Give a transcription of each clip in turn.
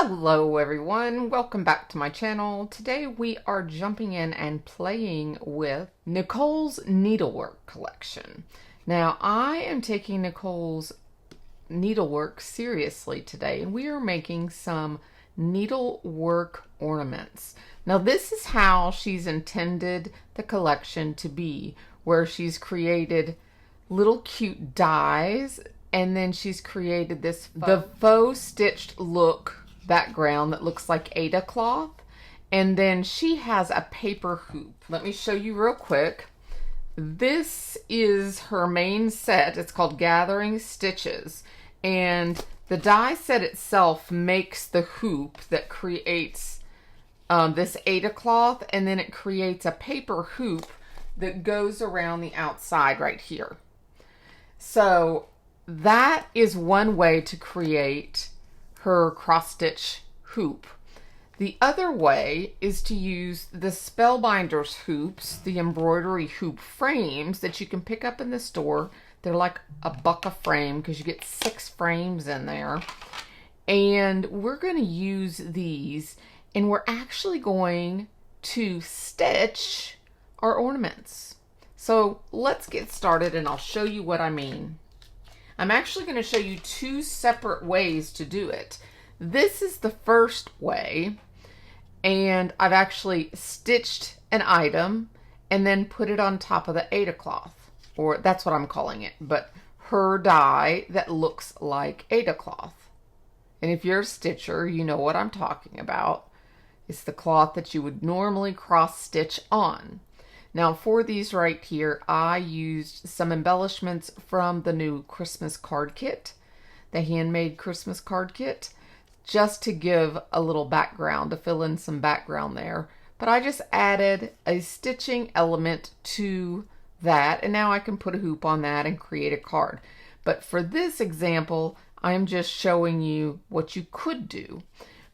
Hello everyone, welcome back to my channel. Today we are jumping in and playing with NIchol's Needlework collection. Now I am taking NIchol's needlework seriously today, and we are making some needlework ornaments. Now this is how she's intended the collection to be, where she's created little cute dies, and then she's created the faux stitched look background that looks like Ada cloth, and then she has a paper hoop. Let me show you real quick. This is her main set. It's called Gathering Stitches, and the die set itself makes the hoop that creates this Ada cloth, and then it creates a paper hoop that goes around the outside right here. So that is one way to create her cross stitch hoop. The other way is to use the Spellbinders hoops, the embroidery hoop frames that you can pick up in the store. They're like $1 a frame because you get 6 frames in there. And we're going to use these, and we're actually going to stitch our ornaments. So let's get started and I'll show you what I mean. I'm actually going to show you 2 separate ways to do it. This is the first way, and I've actually stitched an item and then put it on top of the Ada cloth, or that's what I'm calling it, but her die that looks like Ada cloth. And if you're a stitcher, you know what I'm talking about. It's the cloth that you would normally cross stitch on. Now for these right here, I used some embellishments from the new Christmas card kit, the handmade Christmas card kit, just to give a little background, to fill in some background there. But I just added a stitching element to that, and now I can put a hoop on that and create a card. But for this example, I'm just showing you what you could do.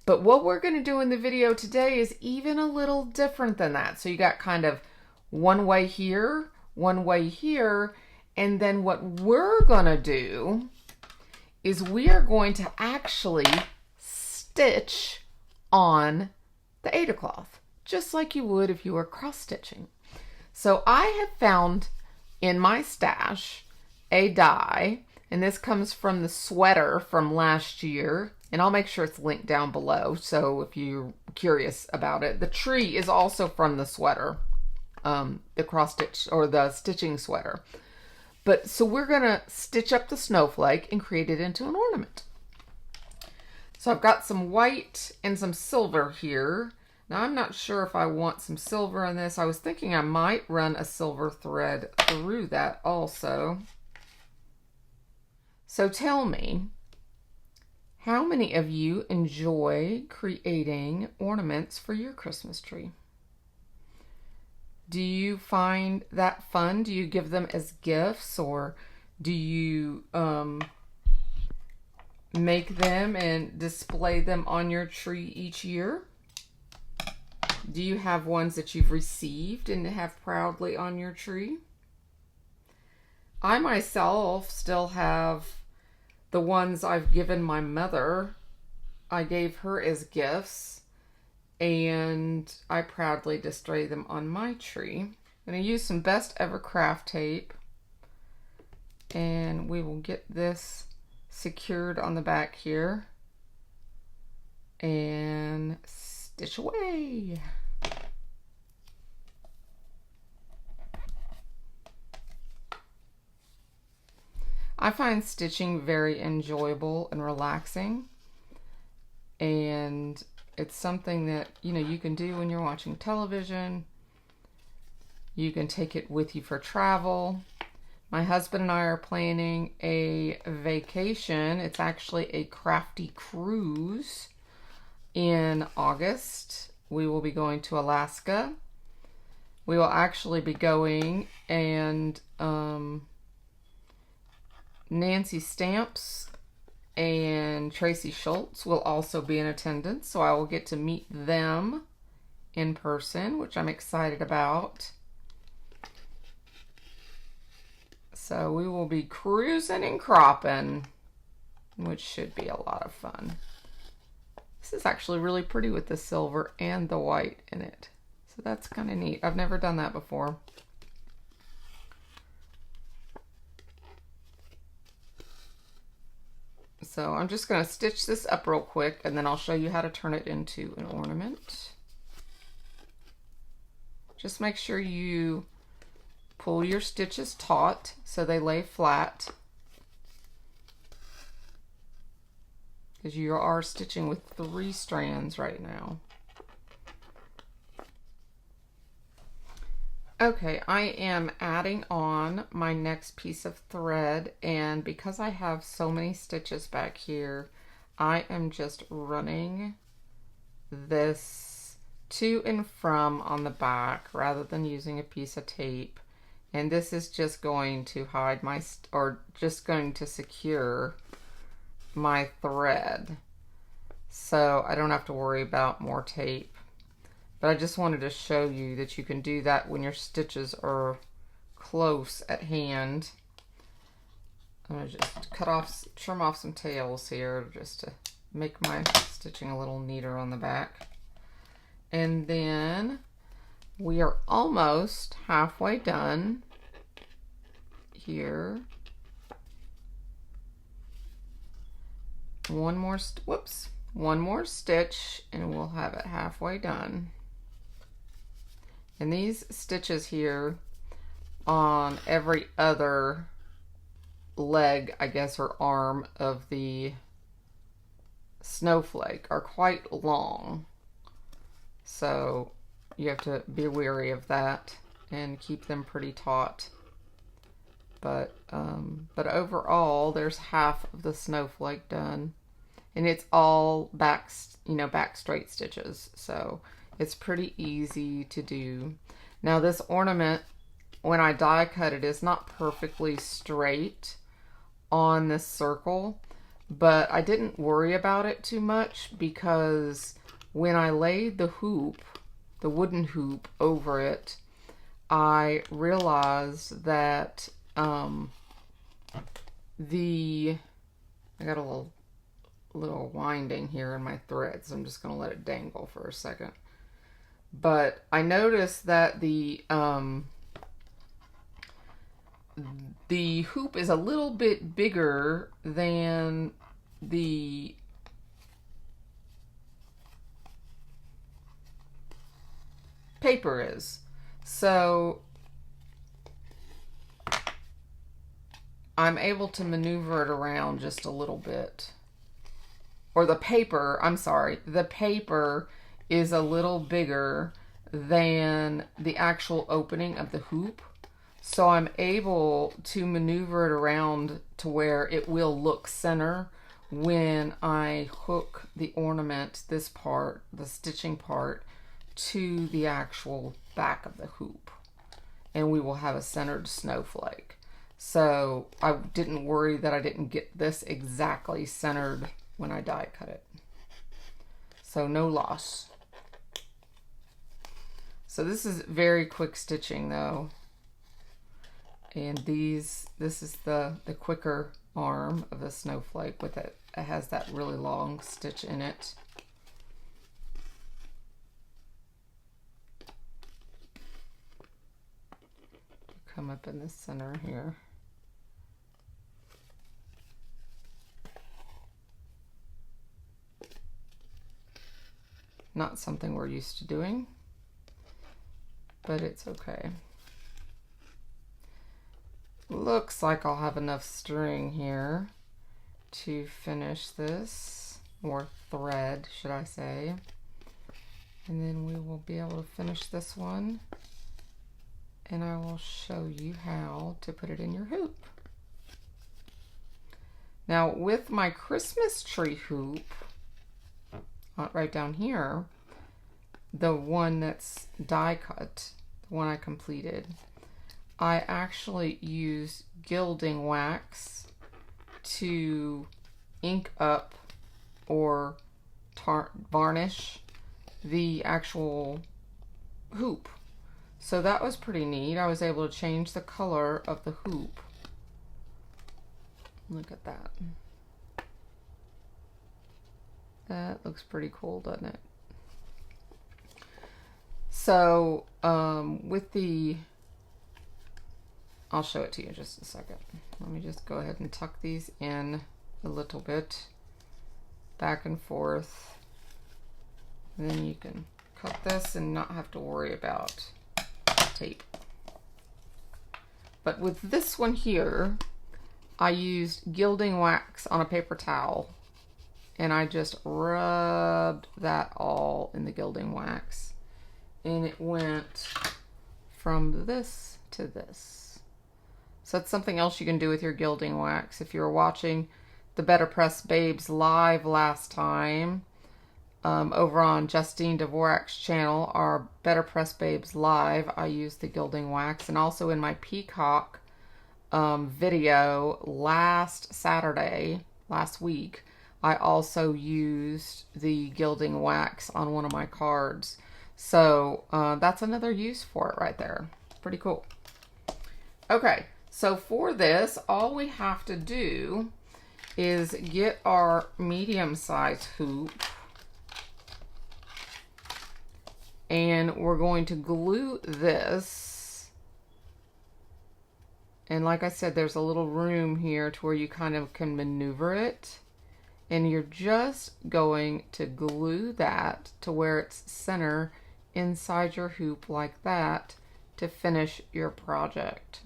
But what we're going to do in the video today is even a little different than that. So you got kind of one way here, one way here, and then what we're gonna do is we are going to actually stitch on the Ada cloth, just like you would if you were cross stitching. So I have found in my stash a die, and this comes from the sweater from last year, and I'll make sure it's linked down below, so if you're curious about it. The tree is also from the sweater. The cross stitch or the stitching sweater. But so we're gonna stitch up the snowflake and create it into an ornament. So I've got some white and some silver here. Now I'm not sure if I want some silver in this. I was thinking I might run a silver thread through that also. So tell me, how many of you enjoy creating ornaments for your Christmas tree? Do you find that fun? Do you give them as gifts, or do you make them and display them on your tree each year? Do you have ones that you've received and have proudly on your tree? I myself still have the ones I've given my mother. I gave her as gifts, and I proudly display them on my tree. I'm going to use some Best Ever craft tape, and we will get this secured on the back here and stitch away. I find stitching very enjoyable and relaxing, and it's something that, you know, you can do when you're watching television. You can take it with you for travel. My husband and I are planning a vacation. It's actually a crafty cruise in August. We will be going to Alaska. We will actually be going, and Nancy Stamps and Tracy Schultz will also be in attendance, so I will get to meet them in person, which I'm excited about. So we will be cruising and cropping, which should be a lot of fun. This is actually really pretty with the silver and the white in it. So that's kind of neat. I've never done that before. So I'm just going to stitch this up real quick, and then I'll show you how to turn it into an ornament. Just make sure you pull your stitches taut so they lay flat, because you are stitching with 3 strands right now. Okay, I am adding on my next piece of thread, and because I have so many stitches back here, I am just running this to and from on the back rather than using a piece of tape. And this is just going to hide my, or just going to secure my thread, so I don't have to worry about more tape. But I just wanted to show you that you can do that when your stitches are close at hand. I'm going to just trim off some tails here just to make my stitching a little neater on the back. And then we are almost halfway done here. One more stitch and we'll have it halfway done. And these stitches here on every other leg, I guess, or arm of the snowflake are quite long. So you have to be wary of that and keep them pretty taut. But overall, there's half of the snowflake done. And it's all back straight stitches. So it's pretty easy to do. Now this ornament, when I die cut it, is not perfectly straight on this circle, but I didn't worry about it too much, because when I laid the hoop, the wooden hoop, over it, I realized that I got a little winding here in my thread, so I'm just going to let it dangle for a second. But I noticed that the hoop is a little bit bigger than the paper is. So I'm able to maneuver it around just a little bit. Or the paper, I'm sorry, the paper is a little bigger than the actual opening of the hoop. So I'm able to maneuver it around to where it will look center when I hook the ornament, this part, the stitching part, to the actual back of the hoop. And we will have a centered snowflake. So I didn't worry that I didn't get this exactly centered when I die cut it. So no loss. So this is very quick stitching though. And this is the quicker arm of the snowflake with it. It has that really long stitch in it. Come up in the center here. Not something we're used to doing, but it's okay. Looks like I'll have enough string here to finish this, or thread, should I say. And then we will be able to finish this one, and I will show you how to put it in your hoop. Now with my Christmas tree hoop, right down here, the one that's die cut, the one I completed, I actually use gilding wax to ink up or varnish the actual hoop. So that was pretty neat. I was able to change the color of the hoop. Look at that. That looks pretty cool, doesn't it? So with the, I'll show it to you in just a second. Let me just go ahead and tuck these in a little bit, back and forth. And then you can cut this and not have to worry about tape. But with this one here, I used gilding wax on a paper towel, and I just rubbed that all in the gilding wax, and it went from this to this. So that's something else you can do with your gilding wax. If you were watching the BetterPress Babes live last time, over on Justine Dvorak's channel, our BetterPress Babes live, I used the gilding wax, and also in my peacock video last Saturday, last week, I also used the gilding wax on one of my cards. So that's another use for it right there. Pretty cool. Okay, so for this, all we have to do is get our medium-sized hoop, and we're going to glue this. And like I said, there's a little room here to where you kind of can maneuver it. And you're just going to glue that to where it's center inside your hoop like that to finish your project.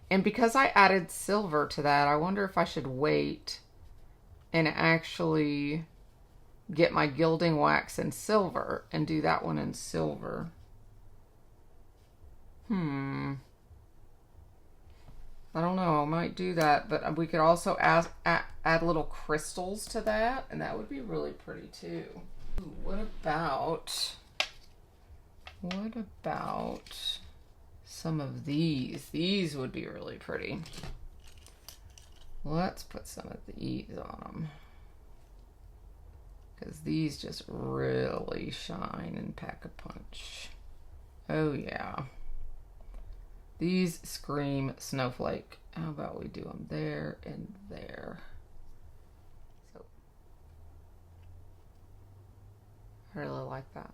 And because I added silver to that, I wonder if I should wait and actually get my gilding wax in silver and do that one in silver. I don't know, I might do that, but we could also add little crystals to that, and that would be really pretty too. Ooh, what about some of these? These would be really pretty. Let's put some of these on them, because these just really shine and pack a punch. Oh yeah. These scream snowflake. How about we do them there and there? So, I really like that.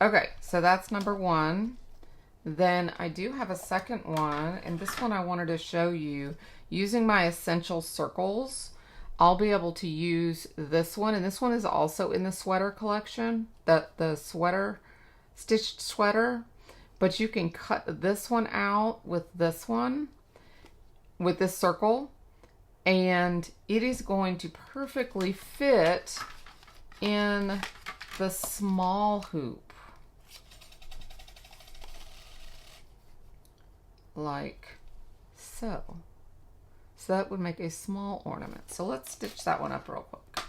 Okay, so that's number one. Then I do have a second one, and this one I wanted to show you. Using my essential circles, I'll be able to use this one, and this one is also in the sweater collection, the sweater, stitched sweater. But you can cut this one out with this one, with this circle, and it is going to perfectly fit in the small hoop. Like so. So that would make a small ornament. So let's stitch that one up real quick.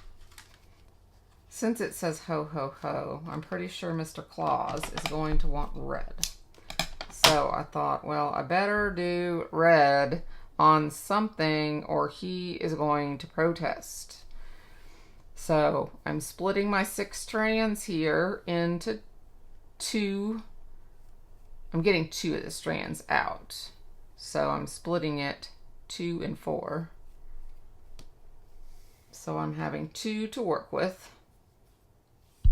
Since it says ho ho ho, I'm pretty sure Mr. Claus is going to want red. So I thought, well, I better do red on something or he is going to protest. So I'm splitting my 6 strands here into 2. I'm getting 2 of the strands out. So I'm splitting it 2 and 4. So I'm having 2 to work with.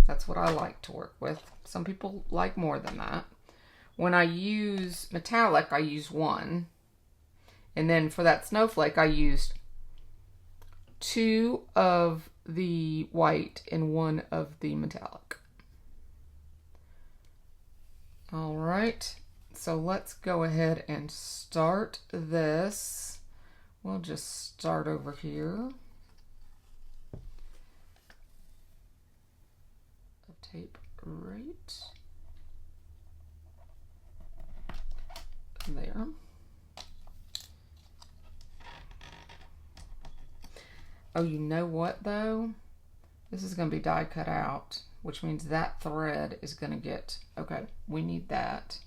That's what I like to work with. Some people like more than that. When I use metallic, I use 1. And then for that snowflake, I used 2 of the white and 1 of the metallic. All right, so let's go ahead and start this. We'll just start over here. Tape right there. Oh, you know what though? This is going to be die cut out, which means that thread is going to get, okay, we need that.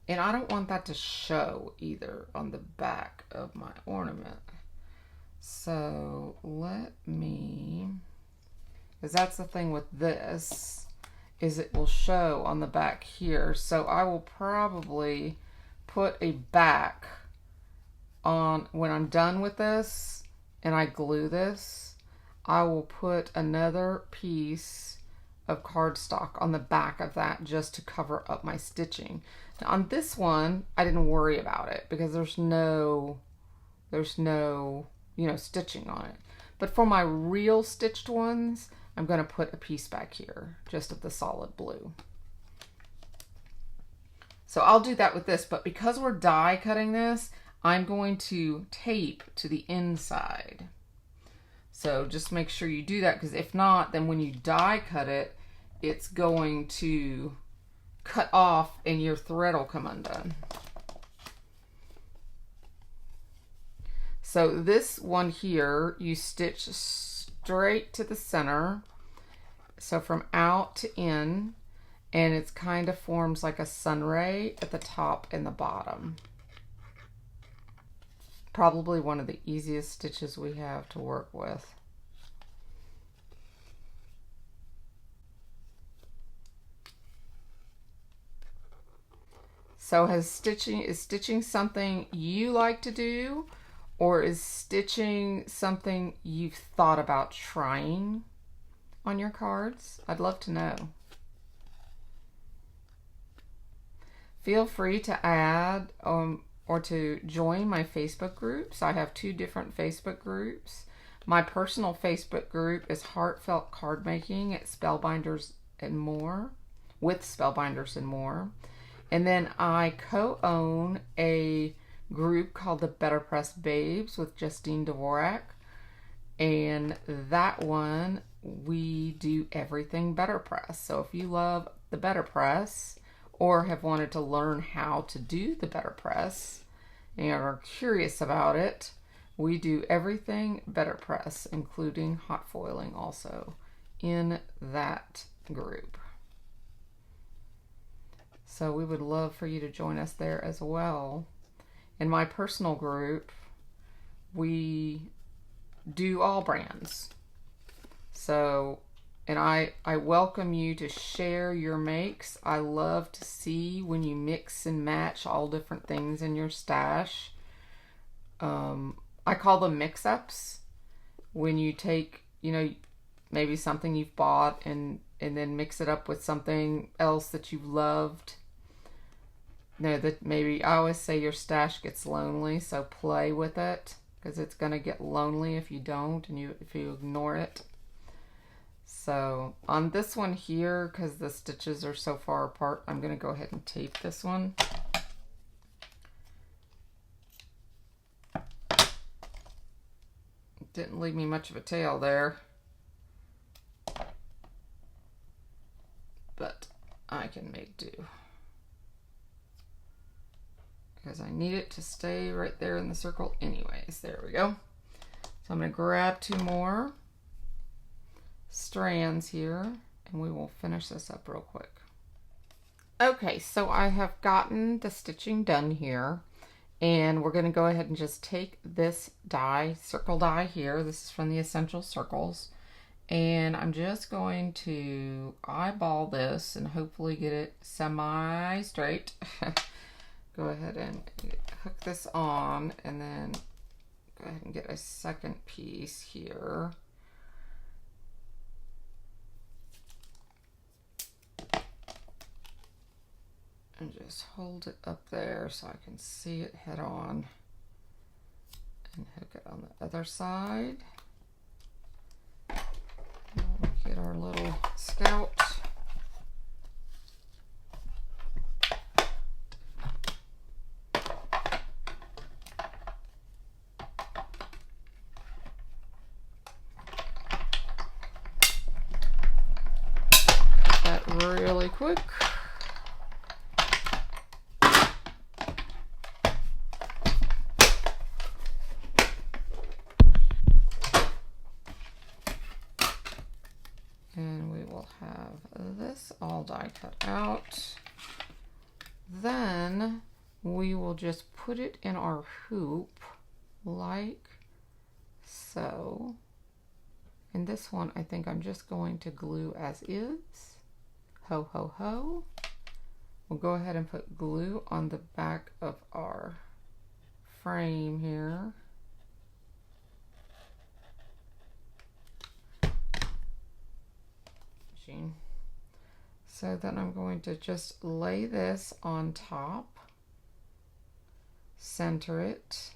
And I don't want that to show either on the back of my ornament. So let me, because that's the thing with this, is it will show on the back here. So I will probably put a back on when I'm done with this, and I glue this, I will put another piece of cardstock on the back of that just to cover up my stitching. Now on this one, I didn't worry about it because there's no, you know, stitching on it. But for my real stitched ones, I'm going to put a piece back here just of the solid blue. So I'll do that with this, but because we're die cutting this, I'm going to tape to the inside. So just make sure you do that, because if not, then when you die cut it, it's going to cut off and your thread will come undone. So this one here, you stitch straight to the center. So from out to in, and it's kind of forms like a sun ray at the top and the bottom. Probably one of the easiest stitches we have to work with. So is stitching something you like to do, or is stitching something you've thought about trying on your cards? I'd love to know. Feel free to add or to join my Facebook groups. I have 2 different Facebook groups. My personal Facebook group is Heartfelt Card Making at Spellbinders and More, with Spellbinders and More. And then I co-own a group called the BetterPress Babes with Justine Dvorak. And that one, we do everything BetterPress. So if you love the BetterPress, or have wanted to learn how to do the BetterPress and are curious about it, we do everything BetterPress, including hot foiling also, in that group. So we would love for you to join us there as well. In my personal group, we do all brands. So, and I welcome you to share your makes. I love to see when you mix and match all different things in your stash. I call them mix-ups. When you take, you know, maybe something you've bought and then mix it up with something else that you've loved. You know, that maybe, I always say your stash gets lonely, so play with it, because it's going to get lonely if you don't and if you ignore it. So on this one here, because the stitches are so far apart, I'm going to go ahead and tape this one. Didn't leave me much of a tail there, but I can make do, because I need it to stay right there in the circle anyways. There we go. So I'm going to grab 2 more strands here, and we will finish this up real quick. Okay, so I have gotten the stitching done here, and we're going to go ahead and just take this die, circle die here. This is from the Essential Circles, and I'm just going to eyeball this and hopefully get it semi-straight. Go ahead and hook this on, and then go ahead and get a second piece here. And just hold it up there so I can see it head on, and hook it on the other side. We'll get our little scout. That really quick. And we will have this all die cut out. Then we will just put it in our hoop like so. And this one, I think I'm just going to glue as is. Ho, ho, ho. We'll go ahead and put glue on the back of our frame here. packaging. So then I'm going to just lay this on top, center it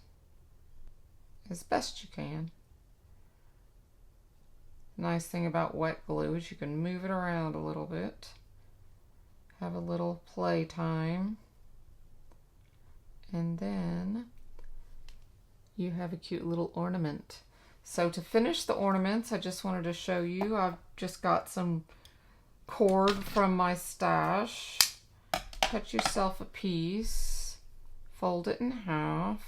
as best you can. Nice thing about wet glue is you can move it around a little bit, have a little play time, and then you have a cute little ornament. So to finish the ornaments, I just wanted to show you, I've just got some cord from my stash. Cut yourself a piece, fold it in half,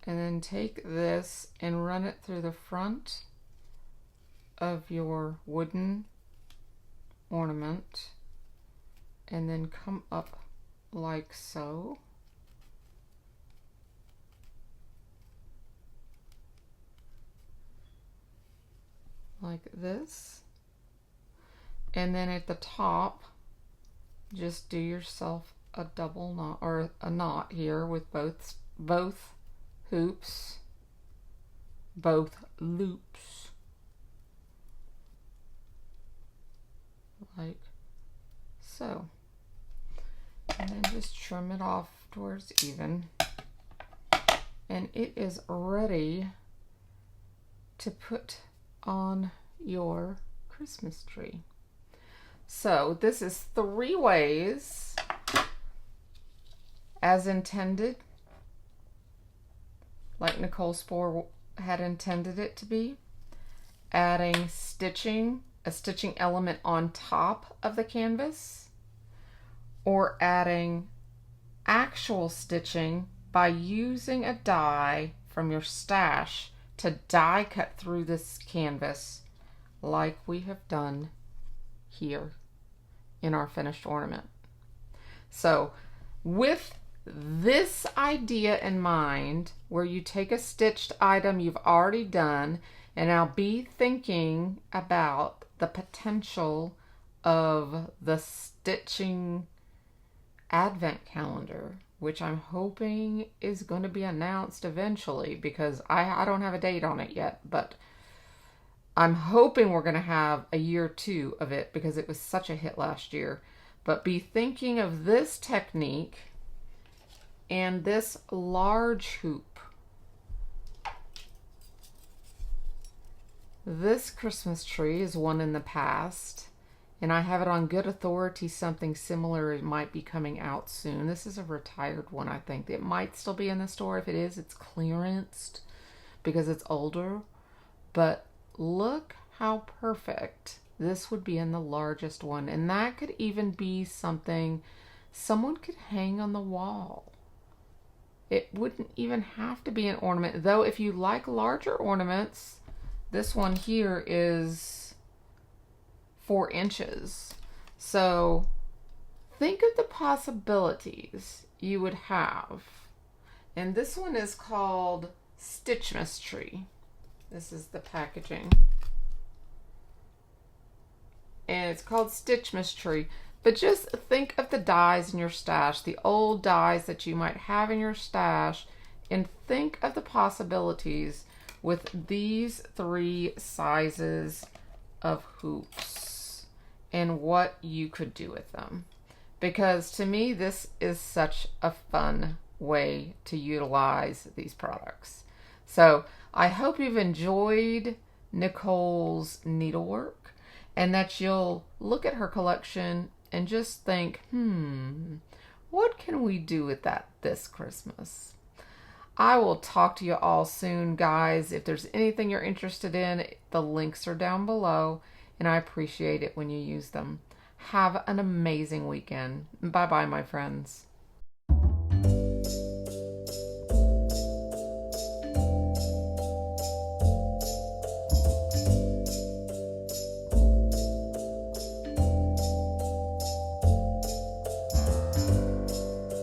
and then take this and run it through the front of your wooden ornament, and then come up like so. Like this. And then at the top, just do yourself a double knot, or a knot here with both hoops, both loops, like so. And then just trim it off towards even. And it is ready to put on your Christmas tree. So this is 3 ways as intended, like NIchol Spohr had intended it to be. Adding a stitching element on top of the canvas, or adding actual stitching by using a die from your stash to die cut through this canvas like we have done here in our finished ornament. So with this idea in mind, where you take a stitched item you've already done, and now be thinking about the potential of the stitching advent calendar, which I'm hoping is going to be announced eventually, because I don't have a date on it yet, but I'm hoping we're going to have a year 2 of it, because it was such a hit last year. But be thinking of this technique and this large hoop. This Christmas tree is one in the past, and I have it on good authority something similar might be coming out soon. This is a retired one, I think. It might still be in the store. If it is, it's clearanced because it's older. But look how perfect this would be in the largest one. And that could even be something someone could hang on the wall. It wouldn't even have to be an ornament, though. If you like larger ornaments, this one here is 4 inches. So think of the possibilities you would have. And this one is called Stitch Mystery. This is the packaging. And it's called Stitch Mystery. But just think of the dies in your stash, the old dies that you might have in your stash, and think of the possibilities with these 3 sizes of hoops and what you could do with them. Because to me, this is such a fun way to utilize these products. So I hope you've enjoyed NIchol's needlework, and that you'll look at her collection and just think, what can we do with that this Christmas? I will talk to you all soon, guys. If there's anything you're interested in, the links are down below, and I appreciate it when you use them. Have an amazing weekend. Bye-bye, my friends.